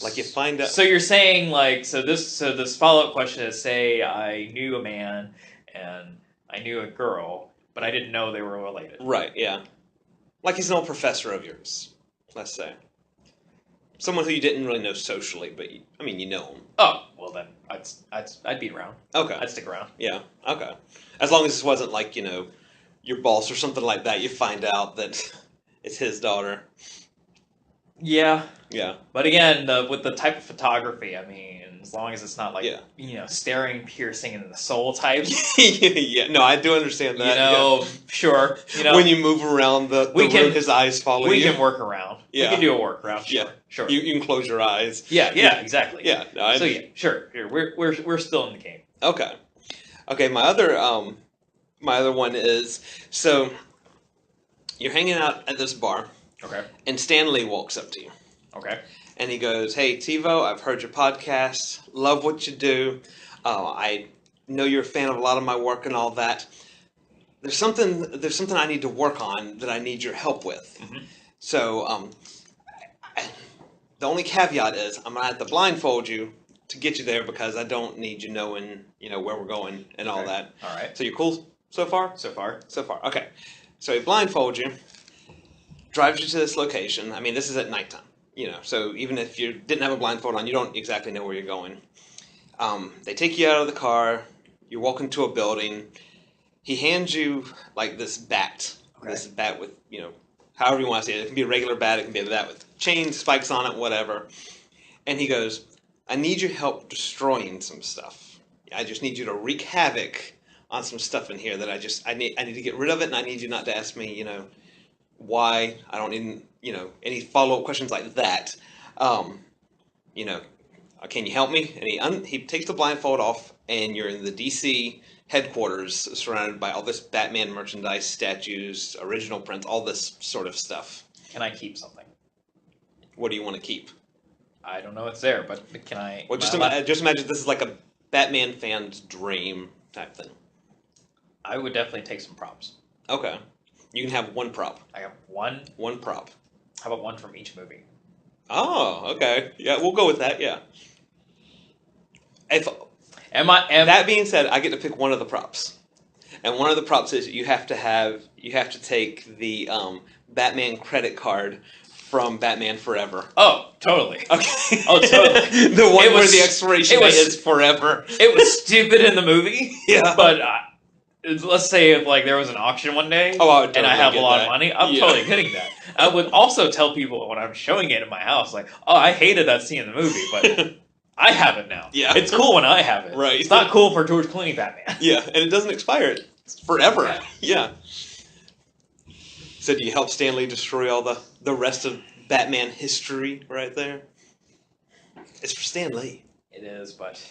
B: Like, you find out...
C: So you're saying, like, so this follow-up question is, say I knew a man and I knew a girl, but I didn't know they were related.
B: Right, yeah. Like he's an old professor of yours, let's say. Someone who you didn't really know socially, but, you know him.
C: Oh, well then, I'd be around.
B: Okay.
C: I'd stick around.
B: Yeah, okay. As long as this wasn't like, your boss or something like that, you find out that it's his daughter.
C: Yeah.
B: Yeah.
C: But again, with the type of photography, as long as it's not like,
B: yeah.
C: staring, piercing in the soul type.
B: Yeah, no, I do understand that.
C: Sure.
B: When you move around the room, his eyes follow you.
C: We can work around.
B: Yeah.
C: We can do a workaround. Sure.
B: Yeah.
C: Sure.
B: You can close your eyes.
C: Yeah, exactly.
B: Yeah. No,
C: so yeah, sure. Here, we're still in the game.
B: Okay. Okay, my other one is, so you're hanging out at this bar.
C: Okay.
B: And Stan Lee walks up to you.
C: Okay.
B: And he goes, "Hey, TeeVo, I've heard your podcast. Love what you do. I know you're a fan of a lot of my work and all that. There's something I need to work on that I need your help with.
C: Mm-hmm.
B: So, the only caveat is I'm gonna have to blindfold you to get you there because I don't need you knowing, where we're going and all that.
C: All right.
B: So you're cool so far?
C: So far.
B: Okay. So he blindfolds you, drives you to this location. This is at nighttime. So even if you didn't have a blindfold on, you don't exactly know where you're going. They take you out of the car. You walk into a building. He hands you like this bat. Okay. This bat with, however you want to see it. It can be a regular bat. It can be a bat with chains, spikes on it, whatever. And he goes, "I need your help destroying some stuff. I just need you to wreak havoc on some stuff in here that I need to get rid of it, and I need you not to ask me, why. I don't need, any follow-up questions like that. Can you help me?" And he takes the blindfold off, and you're in the DC headquarters, surrounded by all this Batman merchandise, statues, original prints, all this sort of stuff.
C: Can I keep something?
B: What do you want to keep?
C: I don't know it's there, but can I...
B: Well, just imagine this is like a Batman fan's dream type thing.
C: I would definitely take some props.
B: Okay. You can have one prop.
C: I have one?
B: One prop.
C: How about one from each movie?
B: Oh, okay. Yeah, we'll go with that, yeah.
C: That
B: being said, I get to pick one of the props. And one of the props is you have to take the Batman credit card from Batman Forever.
C: Oh, totally.
B: Okay.
C: Oh, totally.
B: The one where the expiration date is forever.
C: It was stupid in the movie.
B: Yeah.
C: But let's say if there was an auction one day, and I have a lot of money, I'm totally getting that. I would also tell people when I'm showing it in my house, I hated that scene in the movie, but I have it now.
B: Yeah.
C: It's cool when I have it.
B: Right.
C: It's not cool for George Clooney Batman.
B: Yeah, and it doesn't expire. It's forever. Yeah. So do you help Stan Lee destroy all the rest of Batman history right there? It's for Stan Lee.
C: It is, but...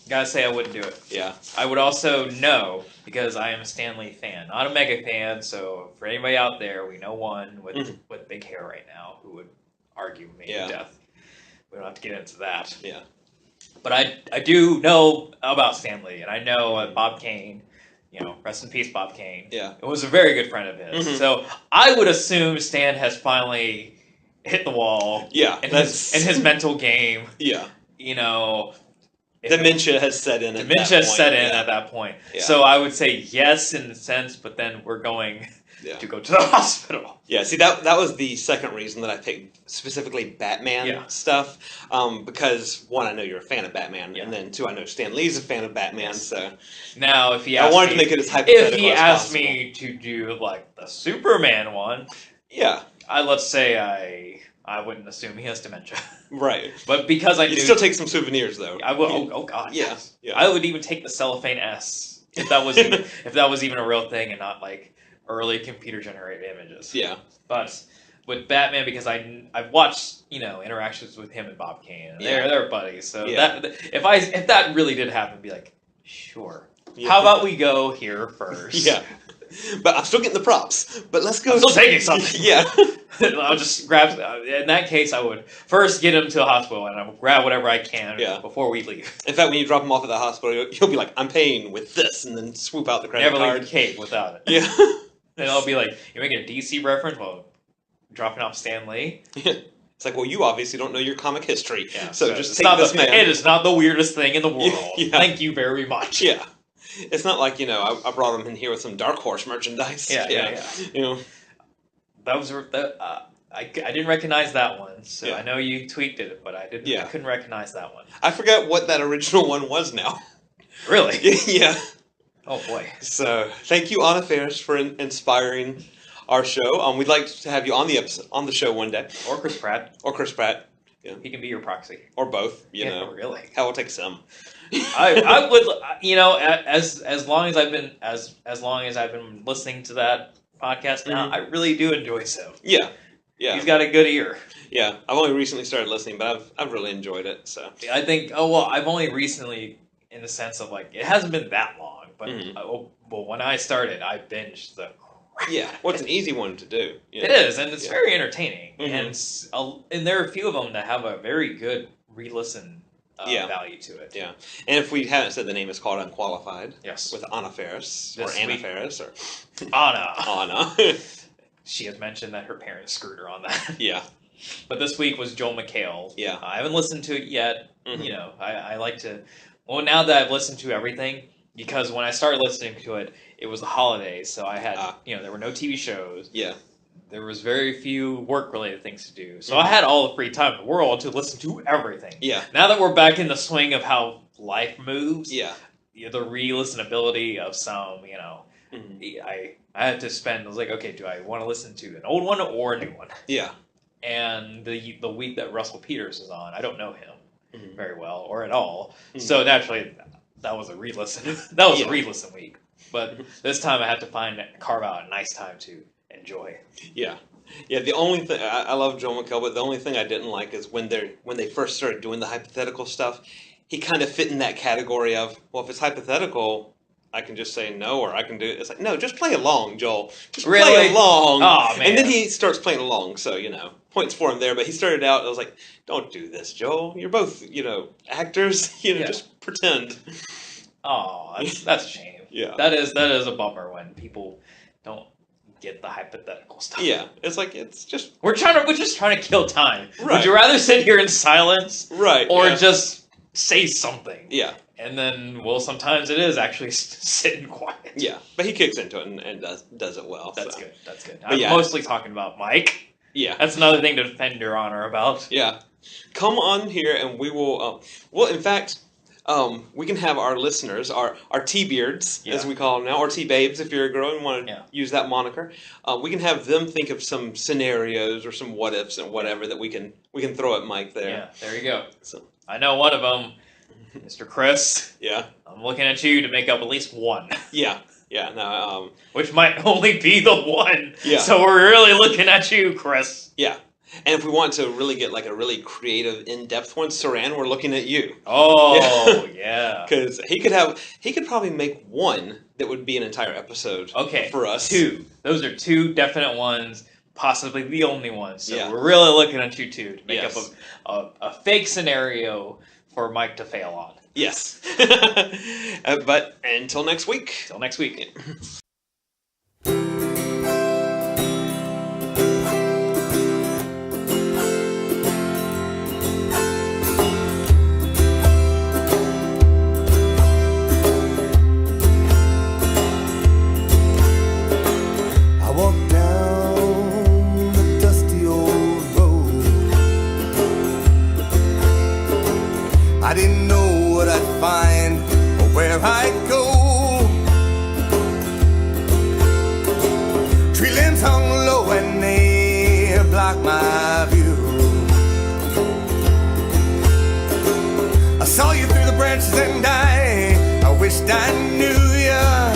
C: Gotta say I wouldn't do it.
B: Yeah.
C: I would also know, because I am a Stan Lee fan. Not a mega fan, so for anybody out there, we know one with big hair right now who would argue me to death. We don't have to get into that.
B: Yeah.
C: But I do know about Stan Lee, and I know Bob Kane, rest in peace, Bob Kane.
B: Yeah.
C: It was a very good friend of his. Mm-hmm. So I would assume Stan has finally hit the wall.
B: Yeah.
C: In his mental game.
B: Yeah.
C: Dementia
B: has set in.
C: At that point.
B: Yeah.
C: So I would say yes in a sense, but then we're going to go to the hospital.
B: Yeah. See, that was the second reason that I picked specifically Batman stuff, because one, I know you're a fan of Batman, and then two, I know Stan Lee's a fan of Batman. Yes. So
C: now, if he
B: asked to make it as hypothetical
C: if he asked me to do the Superman one, let's say I wouldn't assume he has dementia.
B: Right.
C: But because I
B: You'd still take some souvenirs, though.
C: I will. Oh God.
B: Yeah. Yeah.
C: I would even take the cellophane S if that was even a real thing and not early computer generated images.
B: Yeah.
C: But with Batman, because I've watched interactions with him and Bob Kane, and they're buddies. So that if that really did happen, I'd be like, sure. Yeah. How about we go here first?
B: Yeah. But I'm still getting the props. But let's go.
C: I'm still taking something.
B: Yeah.
C: I'll just grab... In that case, I would first get him to the hospital, and I would grab whatever I can before we leave.
B: In fact, when you drop him off at the hospital, you'll be like, "I'm paying with this," and then swoop out the credit card.
C: Never leave the cake without it.
B: Yeah.
C: And I'll be like, "You're making a DC reference? Well, dropping off Stan Lee.
B: It's like, well, you obviously don't know your comic history,
C: Yeah,
B: so just take this man.
C: It is not the weirdest thing in the world.
B: Yeah.
C: Thank you very much.
B: Yeah. It's not like, I brought him in here with some Dark Horse merchandise.
C: Yeah. That was I didn't recognize that one, so I know you tweaked it, but I couldn't recognize that one.
B: I forgot what that original one was now.
C: Really?
B: Yeah.
C: Oh boy.
B: So thank you, Anna Ferris, for inspiring our show. We'd like to have you on the show one day,
C: or Chris Pratt.
B: Yeah.
C: He can be your proxy,
B: or both. You know,
C: really.
B: Hell, will take some.
C: I would, as long as I've been listening to that podcast now, I really do enjoy Sim.
B: Yeah.
C: He's got a good ear.
B: Yeah, I've only recently started listening, but I've really enjoyed it. So
C: I think. I've only recently, in the sense of it hasn't been that long, but when I started, I binged the.
B: Yeah, well, it's an easy one to do.
C: It is, and it's very entertaining, and there are a few of them that have a very good re-listen value to it.
B: Yeah, and if we haven't said, the name is called Unqualified.
C: Yes,
B: with Anna Ferris or Anna Ferris or
C: Anna. She has mentioned that her parents screwed her on that.
B: Yeah.
C: But this week was Joel McHale.
B: Yeah.
C: I haven't listened to it yet. I like to. Well, now that I've listened to everything, because when I started listening to it, it was the holidays, so I had, there were no TV shows.
B: Yeah.
C: There was very few work-related things to do. So I had all the free time in the world to listen to everything.
B: Yeah.
C: Now that we're back in the swing of how life moves, the re-listenability of some, I had to spend, I was like, okay, do I want to listen to an old one or a new one?
B: Yeah.
C: And the week that Russell Peters is on, I don't know him very well or at all. So naturally, that was a re-listen. That was a re-listen week. But this time I had to carve out a nice time to enjoy.
B: Yeah. Yeah, the only thing, I love Joel McHale, but the only thing I didn't like is when they first started doing the hypothetical stuff, he kind of fit in that category of, well, if it's hypothetical, I can just say no, or I can do it. It's like, no, just play along, Joel. Just play along.
C: Oh, man.
B: And then he starts playing along, so, points for him there. But he started out, I was like, don't do this, Joel. You're both, actors. Just pretend.
C: Oh, that's a shame.
B: Yeah.
C: That is a bummer when people don't get the hypothetical stuff.
B: Yeah. It's like, it's just...
C: We're just trying to kill time.
B: Right.
C: Would you rather sit here in silence?
B: Right.
C: Or just say something?
B: Yeah.
C: And then, sometimes it is actually sitting quiet.
B: Yeah, but he kicks into it and does it well.
C: That's
B: so.
C: good. That's good.
B: But
C: I'm mostly talking about Mike.
B: Yeah.
C: That's another thing to defend your honor about.
B: Yeah. Come on here and we will... in fact, we can have our listeners, our T-beards, as we call them now, or T-babes if you're a girl and want to use that moniker. We can have them think of some scenarios or some what-ifs and whatever that we can throw at Mike there.
C: Yeah, there you go.
B: So
C: I know one of them. Mr. Chris.
B: Yeah.
C: I'm looking at you to make up at least one.
B: Yeah. Yeah. No.
C: Which might only be the one.
B: Yeah.
C: So we're really looking at you, Chris.
B: Yeah. And if we want to really get a really creative, in-depth one, Saran, we're looking at you.
C: Oh, yeah.
B: Because he could probably make one that would be an entire episode. For us.
C: Two. Those are two definite ones. Possibly the only ones. So we're really looking at you two to make up a fake scenario for Mike to fail on.
B: Yes. But until next week.
C: Till next week.
D: I walked down the dusty old road. I didn't know what I'd find or where I'd go. Tree limbs hung low and they blocked my view. I saw you through the branches and I wished I knew ya.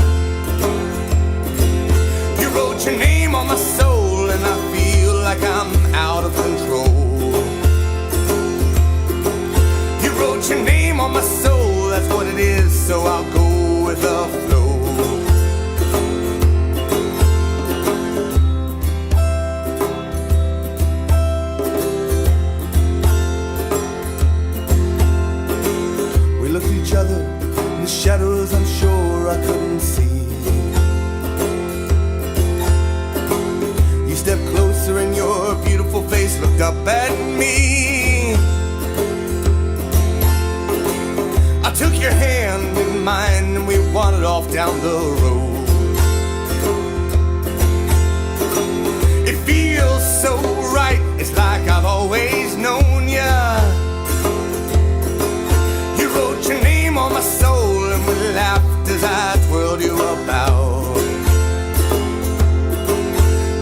D: You wrote your name on my soul and I feel like I'm out of control. You wrote your name on my soul, that's what it is, so I'll go with the flow. We looked at each other in the shadows, I'm sure I couldn't see. You stepped closer and your down the road. It feels so right, it's like I've always known ya. You wrote your name on my soul and we laughed as I twirled you about.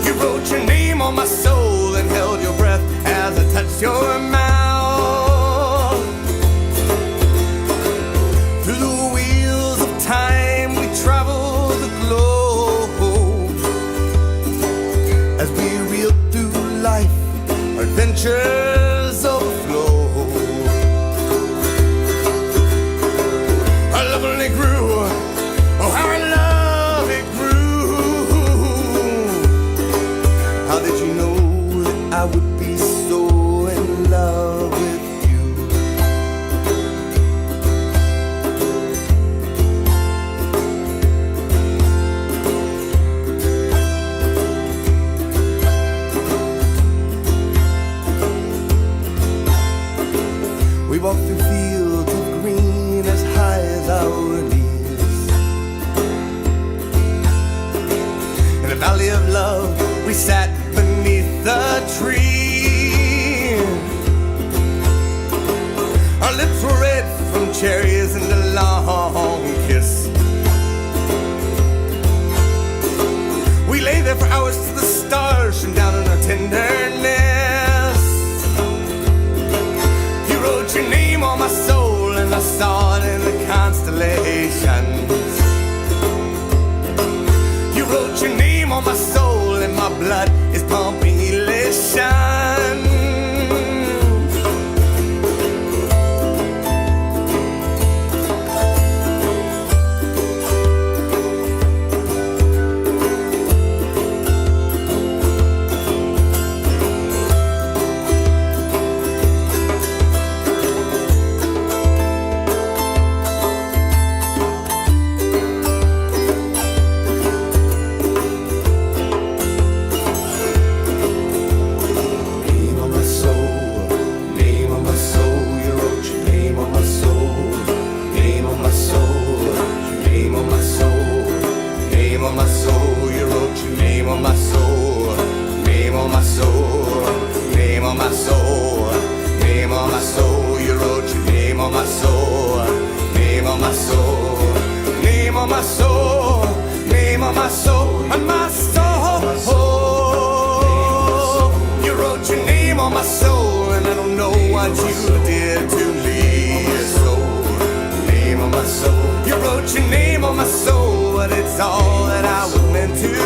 D: You wrote your name on my soul and held your breath as I touched your mouth. Through the wheels of time we travel the globe as we reel through life, our adventures overflow. Our love only grew, oh how our love it grew. How did you know that I would be so in love with you? We walk through fields of green as high as our knees. In a valley of love, we sat beneath the tree. Our lips were red from cherries and a long kiss. We lay there for hours till the stars shone down on our tenderness. You wrote your name on my soul and I saw it in the constellations. You wrote your name on my soul and my blood is pumping elation. Your name on my soul, but it's all that I was meant to